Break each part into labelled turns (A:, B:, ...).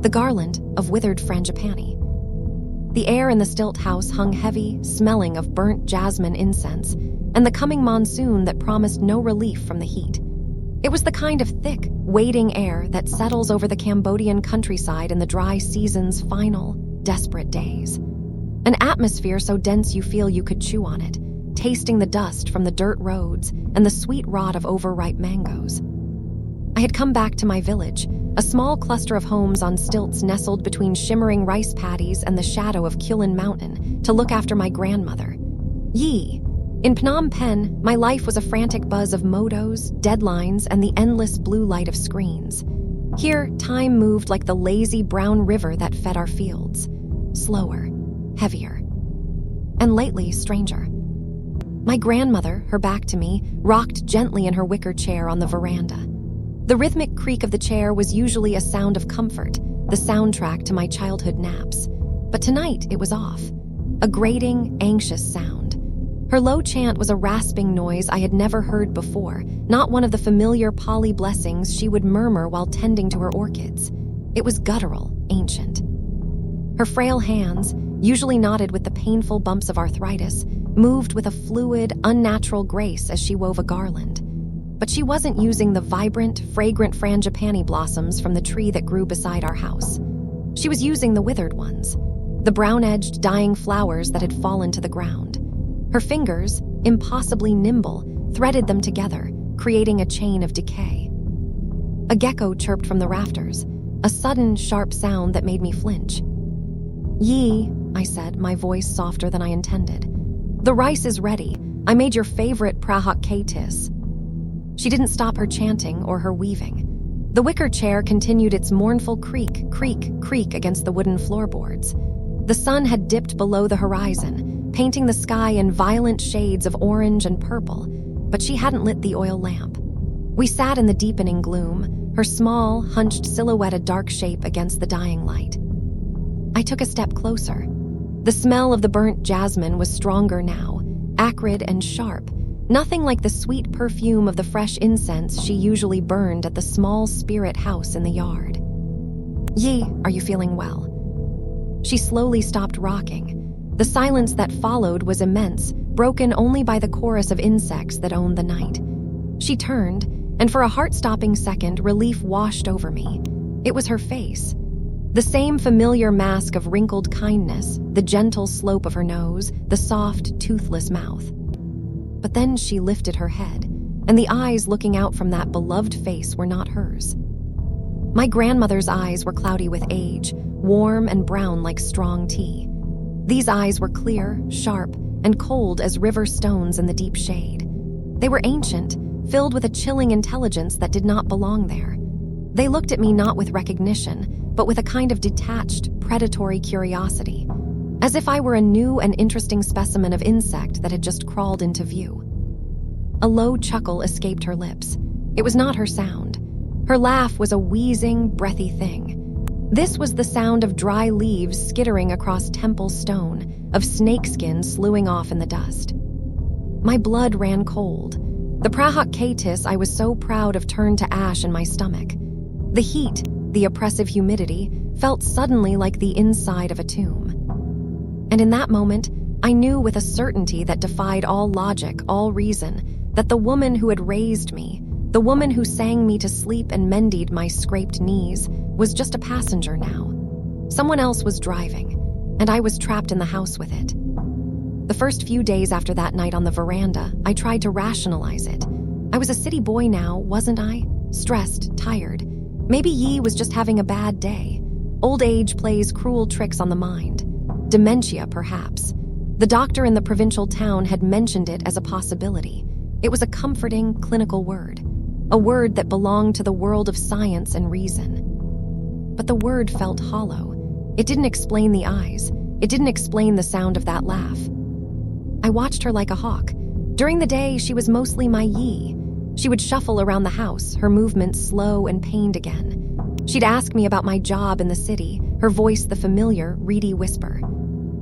A: the garland of withered frangipani. The air in the stilt house hung heavy, smelling of burnt jasmine incense and the coming monsoon that promised no relief from the heat. It was the kind of thick, waiting air that settles over the Cambodian countryside in the dry season's final, desperate days. An atmosphere so dense you feel you could chew on it, tasting the dust from the dirt roads and the sweet rot of overripe mangoes. I had come back to my village, a small cluster of homes on stilts nestled between shimmering rice paddies and the shadow of Kulin Mountain, to look after my grandmother. Yi. In Phnom Penh, my life was a frantic buzz of motos, deadlines, and the endless blue light of screens. Here, time moved like the lazy brown river that fed our fields. Slower, heavier, and lately stranger. My grandmother, her back to me, rocked gently in her wicker chair on the veranda. The rhythmic creak of the chair was usually a sound of comfort, the soundtrack to my childhood naps. But tonight it was off, a grating, anxious sound. Her low chant was a rasping noise I had never heard before, not one of the familiar Pali blessings she would murmur while tending to her orchids. It was guttural, ancient. Her frail hands, usually knotted with the painful bumps of arthritis, moved with a fluid, unnatural grace as she wove a garland. But she wasn't using the vibrant, fragrant frangipani blossoms from the tree that grew beside our house. She was using the withered ones, the brown-edged, dying flowers that had fallen to the ground. Her fingers, impossibly nimble, threaded them together, creating a chain of decay. A gecko chirped from the rafters, a sudden, sharp sound that made me flinch. "Yi," I said, my voice softer than I intended. "The rice is ready. I made your favorite prahak kaitis." She didn't stop her chanting or her weaving. The wicker chair continued its mournful creak, creak, creak against the wooden floorboards. The sun had dipped below the horizon, painting the sky in violent shades of orange and purple, but she hadn't lit the oil lamp. We sat in the deepening gloom, her small, hunched silhouette a dark shape against the dying light. I took a step closer. The smell of the burnt jasmine was stronger now, acrid and sharp, nothing like the sweet perfume of the fresh incense she usually burned at the small spirit house in the yard. "Yi, are you feeling well?" She slowly stopped rocking. The silence that followed was immense, broken only by the chorus of insects that owned the night. She turned, and for a heart-stopping second, relief washed over me. It was her face. The same familiar mask of wrinkled kindness, the gentle slope of her nose, the soft, toothless mouth. But then she lifted her head, and the eyes looking out from that beloved face were not hers. My grandmother's eyes were cloudy with age, warm and brown like strong tea. These eyes were clear, sharp, and cold as river stones in the deep shade. They were ancient, filled with a chilling intelligence that did not belong there. They looked at me not with recognition, but with a kind of detached, predatory curiosity, as if I were a new and interesting specimen of insect that had just crawled into view. A low chuckle escaped her lips. It was not her sound. Her laugh was a wheezing, breathy thing. This was the sound of dry leaves skittering across temple stone, of snakeskin slewing off in the dust. My blood ran cold. The prahak kaitis I was so proud of turned to ash in my stomach. The heat, the oppressive humidity, felt suddenly like the inside of a tomb. And in that moment, I knew with a certainty that defied all logic, all reason, that the woman who had raised me, the woman who sang me to sleep and mended my scraped knees, was just a passenger now. Someone else was driving, and I was trapped in the house with it. The first few days after that night on the veranda, I tried to rationalize it. I was a city boy now, wasn't I? Stressed, tired. Maybe Yi was just having a bad day. Old age plays cruel tricks on the mind. Dementia, perhaps. The doctor in the provincial town had mentioned it as a possibility. It was a comforting, clinical word. A word that belonged to the world of science and reason. But the word felt hollow. It didn't explain the eyes. It didn't explain the sound of that laugh. I watched her like a hawk. During the day, she was mostly my Yi. She would shuffle around the house, her movements slow and pained again. She'd ask me about my job in the city, her voice the familiar, reedy whisper.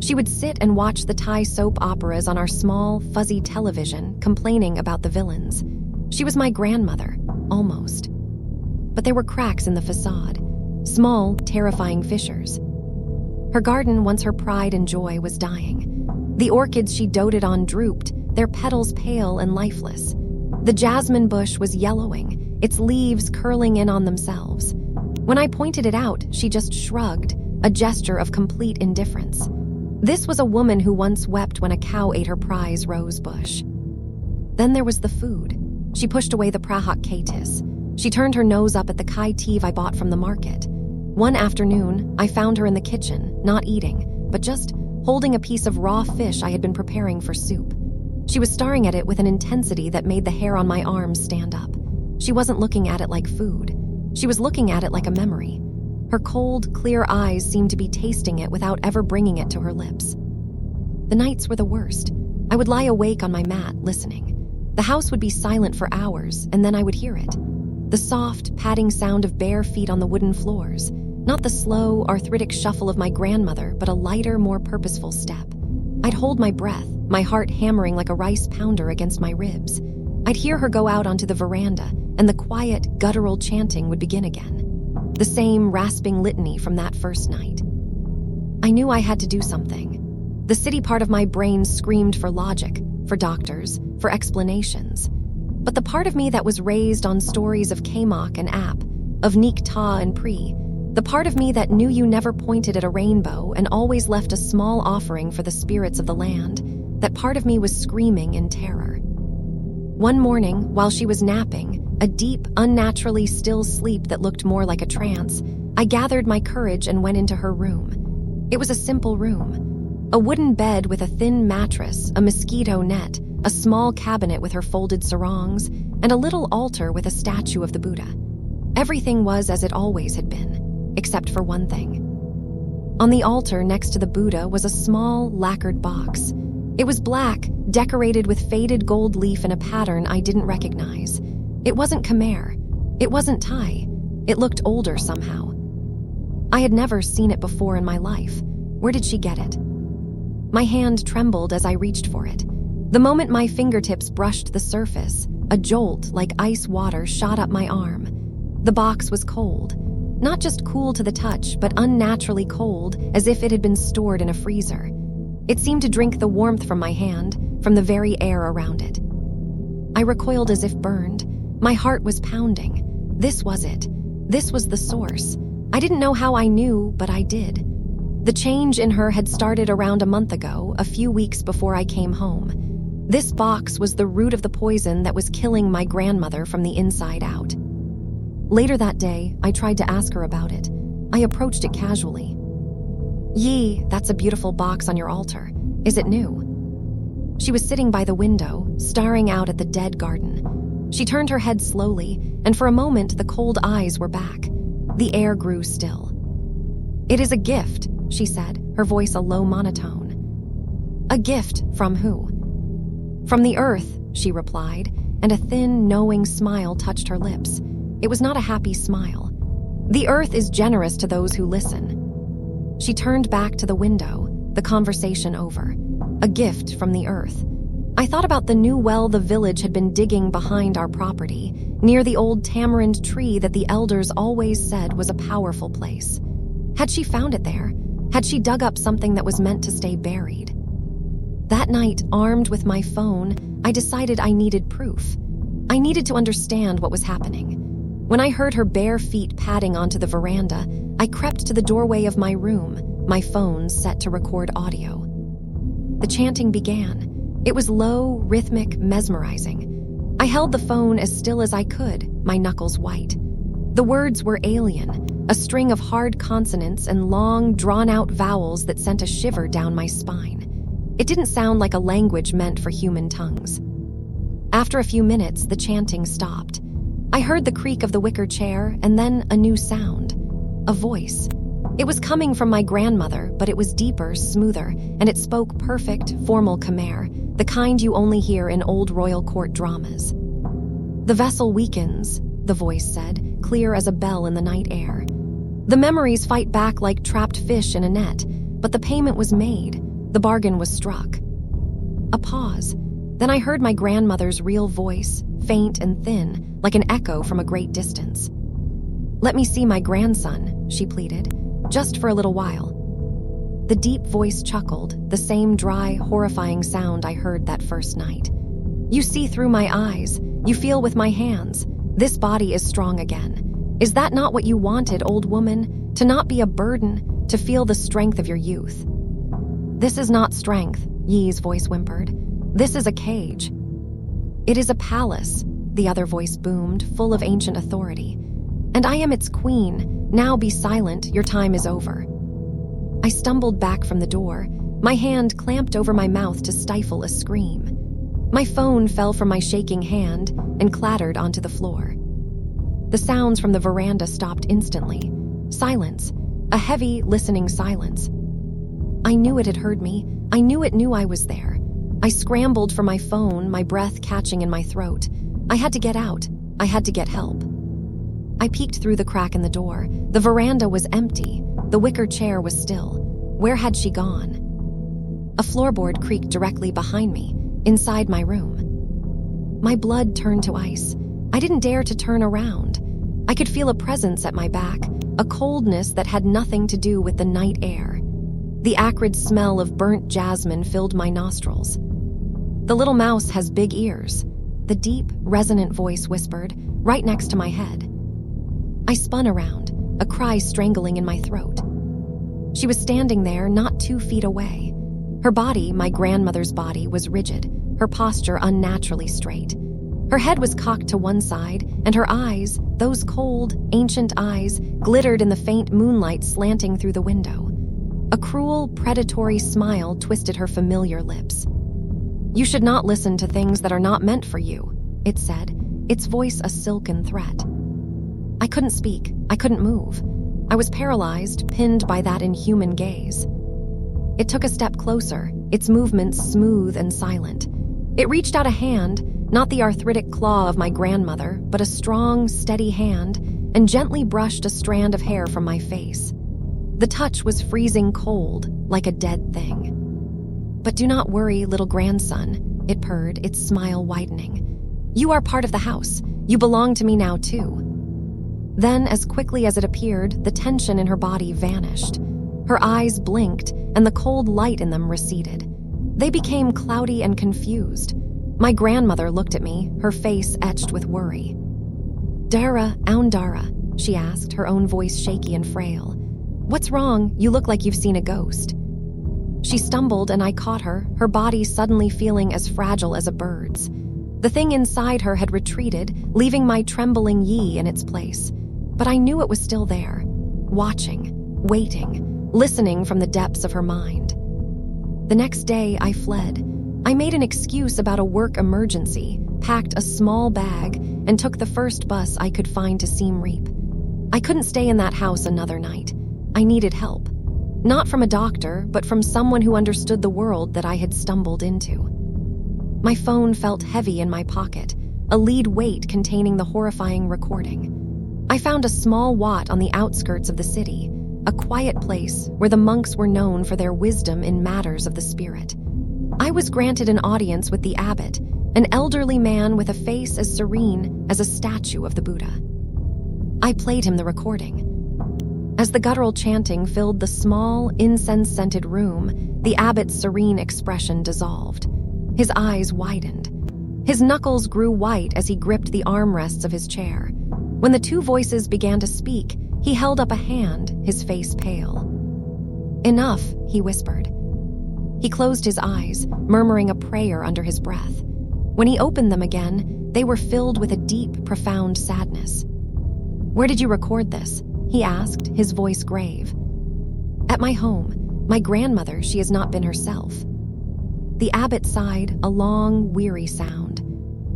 A: She would sit and watch the Thai soap operas on our small, fuzzy television, complaining about the villains. She was my grandmother, almost. But there were cracks in the facade. small, terrifying fissures. Her garden, once her pride and joy, was dying. The orchids she doted on drooped, their petals pale and lifeless. The jasmine bush was yellowing, its leaves curling in on themselves. When I pointed it out, she just shrugged, a gesture of complete indifference. This was a woman who once wept when a cow ate her prize rose bush. Then there was the food. She pushed away the prahak katis. She turned her nose up at the kai tiv I bought from the market. One afternoon, I found her in the kitchen, not eating, but just holding a piece of raw fish I had been preparing for soup. She was staring at it with an intensity that made the hair on my arms stand up. She wasn't looking at it like food. She was looking at it like a memory. Her cold, clear eyes seemed to be tasting it without ever bringing it to her lips. The nights were the worst. I would lie awake on my mat, listening. The house would be silent for hours, and then I would hear it. The soft, padding sound of bare feet on the wooden floors. Not the slow, arthritic shuffle of my grandmother, but a lighter, more purposeful step. I'd hold my breath, my heart hammering like a rice pounder against my ribs. I'd hear her go out onto the veranda, and the quiet, guttural chanting would begin again. The same rasping litany from that first night. I knew I had to do something. The city part of my brain screamed for logic, for doctors, for explanations. But the part of me that was raised on stories of Kamak and Ap, of Nik Ta and Pri, the part of me that knew you never pointed at a rainbow and always left a small offering for the spirits of the land, that part of me was screaming in terror. One morning, while she was napping, a deep, unnaturally still sleep that looked more like a trance, I gathered my courage and went into her room. It was a simple room. A wooden bed with a thin mattress, a mosquito net, a small cabinet with her folded sarongs, and a little altar with a statue of the Buddha. Everything was as it always had been, except for one thing. On the altar next to the Buddha was a small, lacquered box. It was black, decorated with faded gold leaf in a pattern I didn't recognize. It wasn't Khmer. It wasn't Thai. It looked older somehow. I had never seen it before in my life. Where did she get it? My hand trembled as I reached for it. The moment my fingertips brushed the surface, a jolt like ice water shot up my arm. The box was cold. Not just cool to the touch, but unnaturally cold, as if it had been stored in a freezer. It seemed to drink the warmth from my hand, from the very air around it. I recoiled as if burned. My heart was pounding. This was it. This was the source. I didn't know how I knew, but I did. The change in her had started around a month ago, a few weeks before I came home. This box was the root of the poison that was killing my grandmother from the inside out. Later that day, I tried to ask her about it. I approached it casually. "Yi, that's a beautiful box on your altar. Is it new?" She was sitting by the window, staring out at the dead garden. She turned her head slowly, and for a moment the cold eyes were back. The air grew still. "It is a gift," she said, her voice a low monotone. "A gift from who?" "From the earth," she replied, and a thin, knowing smile touched her lips. It was not a happy smile. "The earth is generous to those who listen." She turned back to the window, the conversation over. A gift from the earth. I thought about the new well the village had been digging behind our property, near the old tamarind tree that the elders always said was a powerful place. Had she found it there? Had she dug up something that was meant to stay buried? That night, armed with my phone, I decided I needed proof. I needed to understand what was happening. When I heard her bare feet padding onto the veranda, I crept to the doorway of my room, my phone set to record audio. The chanting began. It was low, rhythmic, mesmerizing. I held the phone as still as I could, my knuckles white. The words were alien, a string of hard consonants and long, drawn-out vowels that sent a shiver down my spine. It didn't sound like a language meant for human tongues. After a few minutes, the chanting stopped. I heard the creak of the wicker chair, and then a new sound. A voice. It was coming from my grandmother, but it was deeper, smoother, and it spoke perfect, formal Khmer, the kind you only hear in old royal court dramas. "The vessel weakens," the voice said, clear as a bell in the night air. "The memories fight back like trapped fish in a net, but the payment was made. The bargain was struck." A pause. Then I heard my grandmother's real voice, faint and thin, like an echo from a great distance. "Let me see my grandson," she pleaded. Just for a little while. The deep voice chuckled, the same dry, horrifying sound I heard that first night. You see through my eyes. You feel with my hands. This body is strong again. Is that not what you wanted, old woman? To not be a burden, to feel the strength of your youth. This is not strength, Yi's voice whimpered. This is a cage. It is a palace, the other voice boomed, full of ancient authority. And I am its queen. Now be silent, your time is over. I stumbled back from the door, my hand clamped over my mouth to stifle a scream. My phone fell from my shaking hand and clattered onto the floor. The sounds from the veranda stopped instantly. Silence, a heavy, listening silence. I knew it had heard me. I knew it knew I was there. I scrambled for my phone, my breath catching in my throat. I had to get out. I had to get help. I peeked through the crack in the door. The veranda was empty. The wicker chair was still. Where had she gone? A floorboard creaked directly behind me, inside my room. My blood turned to ice. I didn't dare to turn around. I could feel a presence at my back, a coldness that had nothing to do with the night air. The acrid smell of burnt jasmine filled my nostrils. The little mouse has big ears, the deep, resonant voice whispered, right next to my head. I spun around, a cry strangling in my throat. She was standing there, not 2 feet away. Her body, my grandmother's body, was rigid, her posture unnaturally straight. Her head was cocked to one side, and her eyes, those cold, ancient eyes, glittered in the faint moonlight slanting through the window. A cruel, predatory smile twisted her familiar lips. You should not listen to things that are not meant for you, it said, its voice a silken threat. I couldn't speak. I couldn't move. I was paralyzed, pinned by that inhuman gaze. It took a step closer, its movements smooth and silent. It reached out a hand, not the arthritic claw of my grandmother, but a strong, steady hand, and gently brushed a strand of hair from my face. The touch was freezing cold, like a dead thing. But do not worry, little grandson, it purred, its smile widening. You are part of the house. You belong to me now, too. Then, as quickly as it appeared, the tension in her body vanished. Her eyes blinked, and the cold light in them receded. They became cloudy and confused. My grandmother looked at me, her face etched with worry. Dara, Aundara, she asked, her own voice shaky and frail. What's wrong? You look like you've seen a ghost. She stumbled, and I caught her, her body suddenly feeling as fragile as a bird's. The thing inside her had retreated, leaving my trembling Yi in its place. But I knew it was still there, watching, waiting, listening from the depths of her mind. The next day, I fled. I made an excuse about a work emergency, packed a small bag, and took the first bus I could find to Siem Reap. I couldn't stay in that house another night. I needed help. Not from a doctor, but from someone who understood the world that I had stumbled into. My phone felt heavy in my pocket, a lead weight containing the horrifying recording. I found a small wat on the outskirts of the city, a quiet place where the monks were known for their wisdom in matters of the spirit. I was granted an audience with the abbot, an elderly man with a face as serene as a statue of the Buddha. I played him the recording. As the guttural chanting filled the small, incense-scented room, the abbot's serene expression dissolved. His eyes widened. His knuckles grew white as he gripped the armrests of his chair. When the two voices began to speak, he held up a hand, his face pale. Enough, he whispered. He closed his eyes, murmuring a prayer under his breath. When he opened them again, they were filled with a deep, profound sadness. Where did you record this? He asked, his voice grave. At my home. My grandmother, she has not been herself. The abbot sighed, a long, weary sound.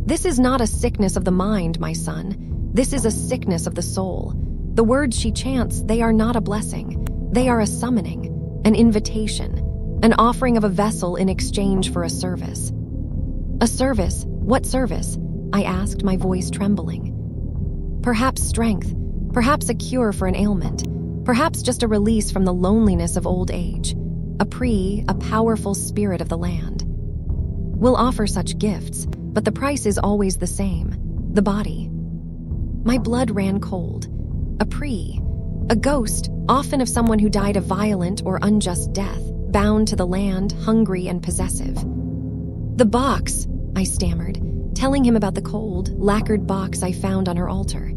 A: This is not a sickness of the mind, my son. This is a sickness of the soul. The words she chants, they are not a blessing. They are a summoning, an invitation, an offering of a vessel in exchange for a service. A service? What service? I asked, my voice trembling. Perhaps strength, perhaps a cure for an ailment, perhaps just a release from the loneliness of old age. A powerful spirit of the land. We'll offer such gifts, but the price is always the same, the body. My blood ran cold. A ghost, often of someone who died a violent or unjust death, bound to the land, hungry and possessive. "The box," I stammered, telling him about the cold, lacquered box I found on her altar.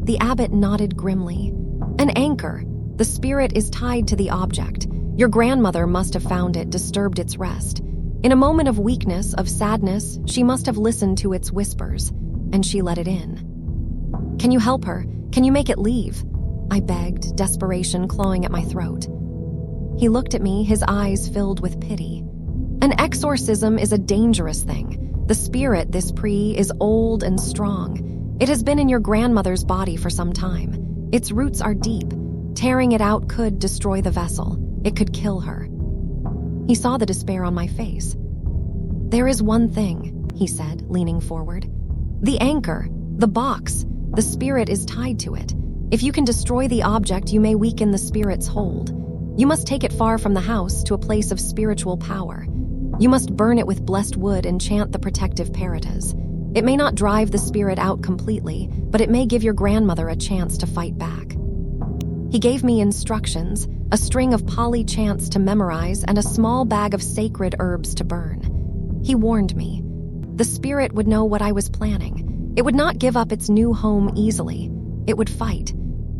A: The abbot nodded grimly. "An anchor. The spirit is tied to the object. Your grandmother must have found it, disturbed its rest. In a moment of weakness, of sadness, she must have listened to its whispers, and she let it in. Can you help her? Can you make it leave?" I begged, desperation clawing at my throat. He looked at me, his eyes filled with pity. "An exorcism is a dangerous thing. The spirit, this is old and strong. It has been in your grandmother's body for some time. Its roots are deep. Tearing it out could destroy the vessel. It could kill her." He saw the despair on my face. "There is one thing," he said, leaning forward. "The anchor, the box. The spirit is tied to it. If you can destroy the object, you may weaken the spirit's hold. You must take it far from the house to a place of spiritual power. You must burn it with blessed wood and chant the protective paratas. It may not drive the spirit out completely, but it may give your grandmother a chance to fight back." He gave me instructions, a string of Pali chants to memorize and a small bag of sacred herbs to burn. He warned me. The spirit would know what I was planning. It would not give up its new home easily. It would fight.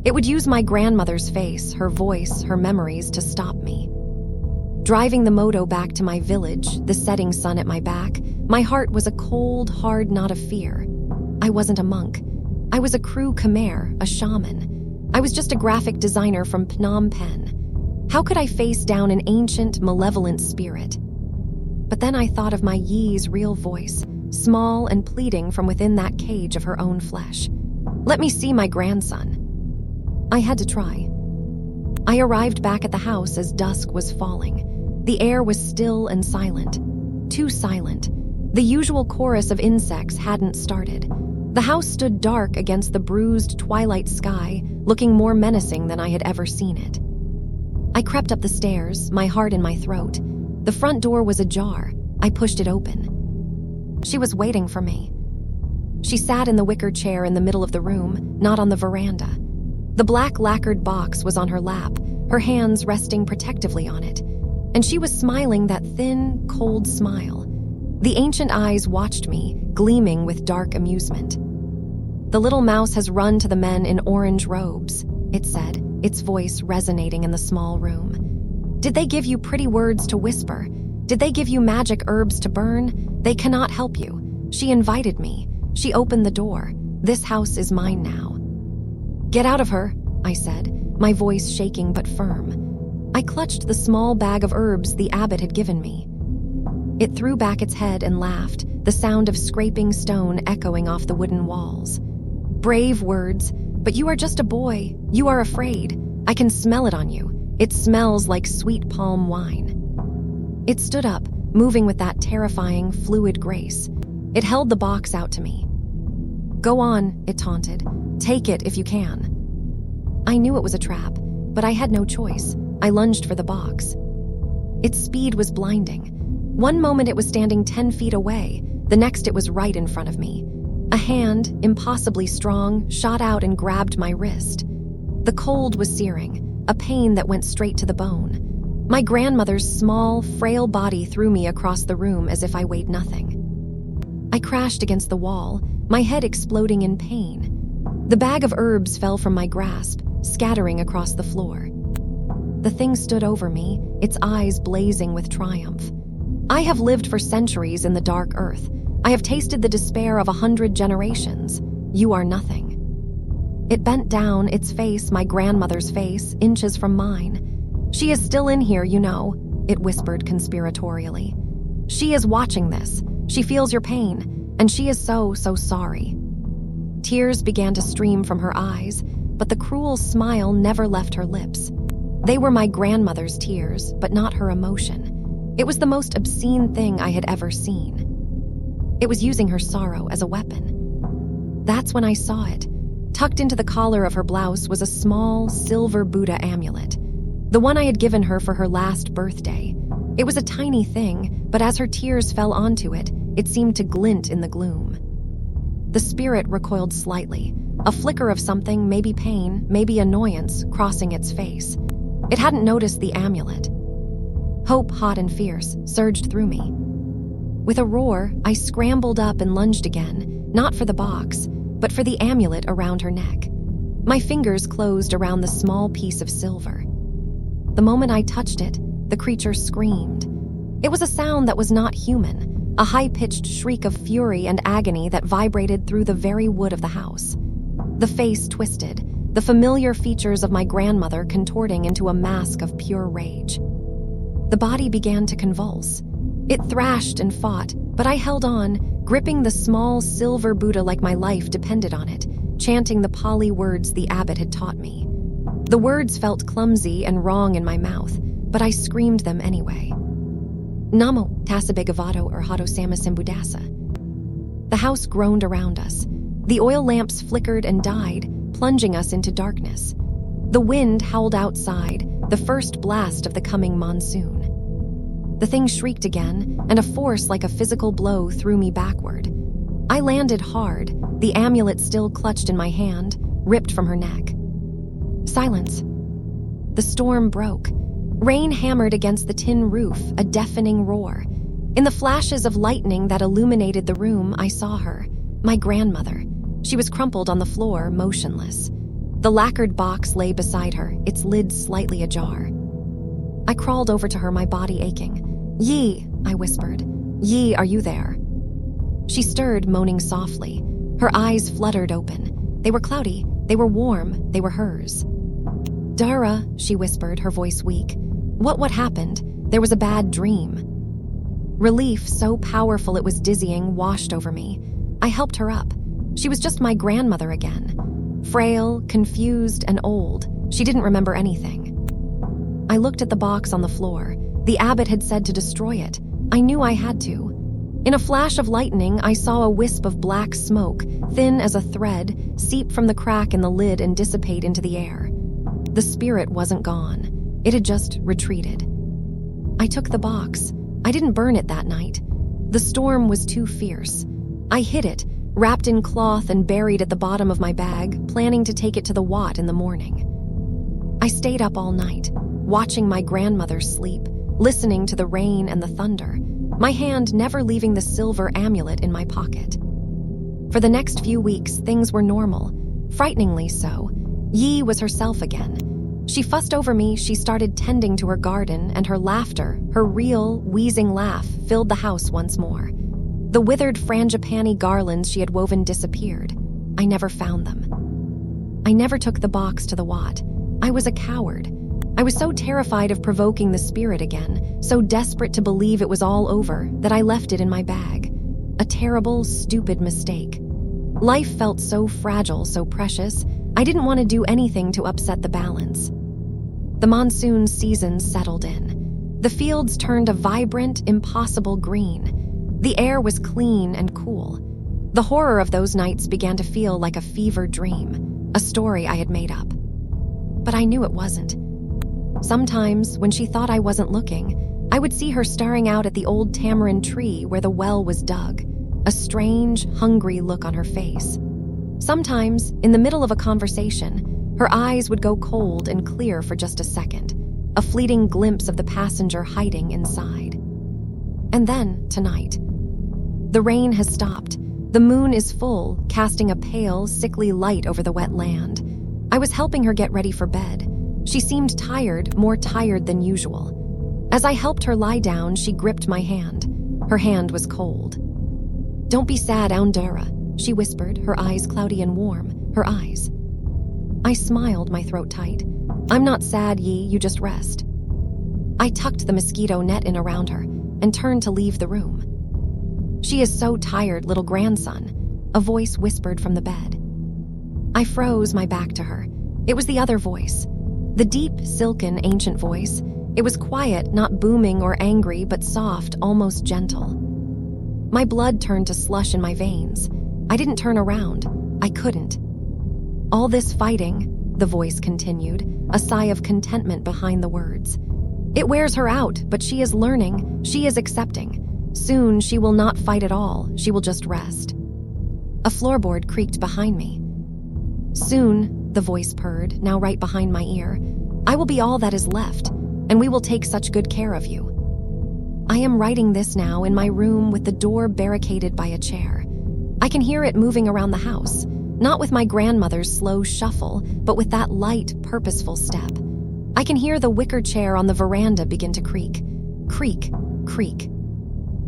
A: It would use my grandmother's face, her voice, her memories to stop me. Driving the moto back to my village, the setting sun at my back, my heart was a cold, hard knot of fear. I wasn't a monk. I was a Kru Khmer, a shaman. I was just a graphic designer from Phnom Penh. How could I face down an ancient, malevolent spirit? But then I thought of my Yi's real voice, small and pleading from within that cage of her own flesh. "Let me see my grandson." I had to try. I arrived back at the house as dusk was falling. The air was still and silent. Too silent. The usual chorus of insects hadn't started. The house stood dark against the bruised twilight sky, looking more menacing than I had ever seen it. I crept up the stairs, my heart in my throat. The front door was ajar. I pushed it open. She was waiting for me. She sat in the wicker chair in the middle of the room, not on the veranda. The black lacquered box was on her lap, her hands resting protectively on it, and she was smiling that thin, cold smile. The ancient eyes watched me, gleaming with dark amusement. "The little mouse has run to the men in orange robes," it said, its voice resonating in the small room. "Did they give you pretty words to whisper? Did they give you magic herbs to burn? They cannot help you. She invited me. She opened the door. This house is mine now." "Get out of her," I said, my voice shaking but firm. I clutched the small bag of herbs the abbot had given me. It threw back its head and laughed, the sound of scraping stone echoing off the wooden walls. "Brave words, but you are just a boy. You are afraid. I can smell it on you. It smells like sweet palm wine." It stood up, moving with that terrifying, fluid grace. It held the box out to me. "Go on," it taunted. "Take it if you can." I knew it was a trap, but I had no choice. I lunged for the box. Its speed was blinding. One moment it was standing 10 feet away, the next it was right in front of me. A hand, impossibly strong, shot out and grabbed my wrist. The cold was searing, a pain that went straight to the bone. My grandmother's small, frail body threw me across the room as if I weighed nothing. I crashed against the wall, my head exploding in pain. The bag of herbs fell from my grasp, scattering across the floor. The thing stood over me, its eyes blazing with triumph. I have lived for centuries in the dark earth. I have tasted the despair of 100 generations. You are nothing. It bent down, its face, my grandmother's face, inches from mine. "She is still in here, you know," it whispered conspiratorially. "She is watching this. She feels your pain, and she is so sorry." Tears began to stream from her eyes, but the cruel smile never left her lips. They were my grandmother's tears, but not her emotion. It was the most obscene thing I had ever seen. It was using her sorrow as a weapon. That's when I saw it. Tucked into the collar of her blouse was a small, silver Buddha amulet, the one I had given her for her last birthday. It was a tiny thing, but as her tears fell onto it, it seemed to glint in the gloom. The spirit recoiled slightly, a flicker of something, maybe pain, maybe annoyance, crossing its face. It hadn't noticed the amulet. Hope, hot and fierce, surged through me. With a roar, I scrambled up and lunged again, not for the box, but for the amulet around her neck. My fingers closed around the small piece of silver. The moment I touched it, the creature screamed. It was a sound that was not human, a high-pitched shriek of fury and agony that vibrated through the very wood of the house. The face twisted, the familiar features of my grandmother contorting into a mask of pure rage. The body began to convulse. It thrashed and fought, but I held on, gripping the small silver Buddha like my life depended on it, chanting the Pali words the abbot had taught me. The words felt clumsy and wrong in my mouth, but I screamed them anyway. Namo tassa begavato erhado sama simbudasa. The house groaned around us. The oil lamps flickered and died, plunging us into darkness. The wind howled outside, the first blast of the coming monsoon. The thing shrieked again, and a force like a physical blow threw me backward. I landed hard, the amulet still clutched in my hand, ripped from her neck. Silence. The storm broke. Rain hammered against the tin roof, a deafening roar. In the flashes of lightning that illuminated the room, I saw her, my grandmother. She was crumpled on the floor, motionless. The lacquered box lay beside her, its lid slightly ajar. I crawled over to her, my body aching. "Yi," I whispered. "Yi, are you there?" She stirred, moaning softly. Her eyes fluttered open. They were cloudy, they were warm, they were hers. "Dara," she whispered, her voice weak. What happened? There was a bad dream." Relief, so powerful it was dizzying, washed over me. I helped her up. She was just my grandmother again. Frail, confused, and old. She didn't remember anything. I looked at the box on the floor. The abbot had said to destroy it. I knew I had to. In a flash of lightning, I saw a wisp of black smoke, thin as a thread, seep from the crack in the lid and dissipate into the air. The spirit wasn't gone. It had just retreated. I took the box. I didn't burn it that night. The storm was too fierce. I hid it, wrapped in cloth and buried at the bottom of my bag, planning to take it to the Wat in the morning. I stayed up all night, watching my grandmother sleep, listening to the rain and the thunder, my hand never leaving the silver amulet in my pocket. For the next few weeks, things were normal, frighteningly so. Yi was herself again. She fussed over me, she started tending to her garden, and her laughter, her real, wheezing laugh, filled the house once more. The withered frangipani garlands she had woven disappeared. I never found them. I never took the box to the Wat. I was a coward. I was so terrified of provoking the spirit again, so desperate to believe it was all over, that I left it in my bag. A terrible, stupid mistake. Life felt so fragile, so precious, I didn't want to do anything to upset the balance. The monsoon season settled in. The fields turned a vibrant, impossible green. The air was clean and cool. The horror of those nights began to feel like a fever dream, a story I had made up. But I knew it wasn't. Sometimes, when she thought I wasn't looking, I would see her staring out at the old tamarind tree where the well was dug, a strange, hungry look on her face. Sometimes, in the middle of a conversation, her eyes would go cold and clear for just a second, a fleeting glimpse of the passenger hiding inside. And then, tonight. The rain has stopped. The moon is full, casting a pale, sickly light over the wet land. I was helping her get ready for bed. She seemed tired, more tired than usual. As I helped her lie down, she gripped my hand. Her hand was cold. "Don't be sad, Aundara," she whispered, her eyes cloudy and warm, her eyes. I smiled, my throat tight. "I'm not sad, Yi, you just rest." I tucked the mosquito net in around her and turned to leave the room. "She is so tired, little grandson," a voice whispered from the bed. I froze, my back to her. It was the other voice. The deep, silken, ancient voice. It was quiet, not booming or angry, but soft, almost gentle. My blood turned to slush in my veins. I didn't turn around. I couldn't. "All this fighting," the voice continued, a sigh of contentment behind the words. "It wears her out, but she is learning, she is accepting. Soon she will not fight at all, she will just rest." A floorboard creaked behind me. "Soon," the voice purred, now right behind my ear, "I will be all that is left, and we will take such good care of you." I am writing this now in my room with the door barricaded by a chair. I can hear it moving around the house, not with my grandmother's slow shuffle, but with that light, purposeful step. I can hear the wicker chair on the veranda begin to creak. Creak, creak.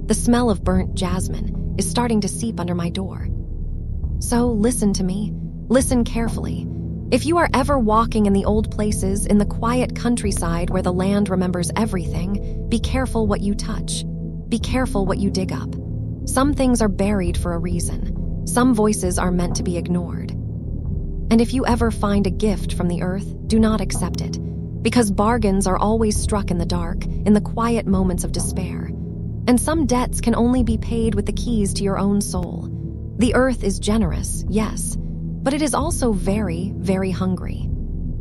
A: The smell of burnt jasmine is starting to seep under my door. So listen to me. Listen carefully. If you are ever walking in the old places in the quiet countryside where the land remembers everything, be careful what you touch. Be careful what you dig up. Some things are buried for a reason. Some voices are meant to be ignored. And if you ever find a gift from the earth, do not accept it, because bargains are always struck in the dark, in the quiet moments of despair. And some debts can only be paid with the keys to your own soul. The earth is generous, yes, but it is also very, very hungry.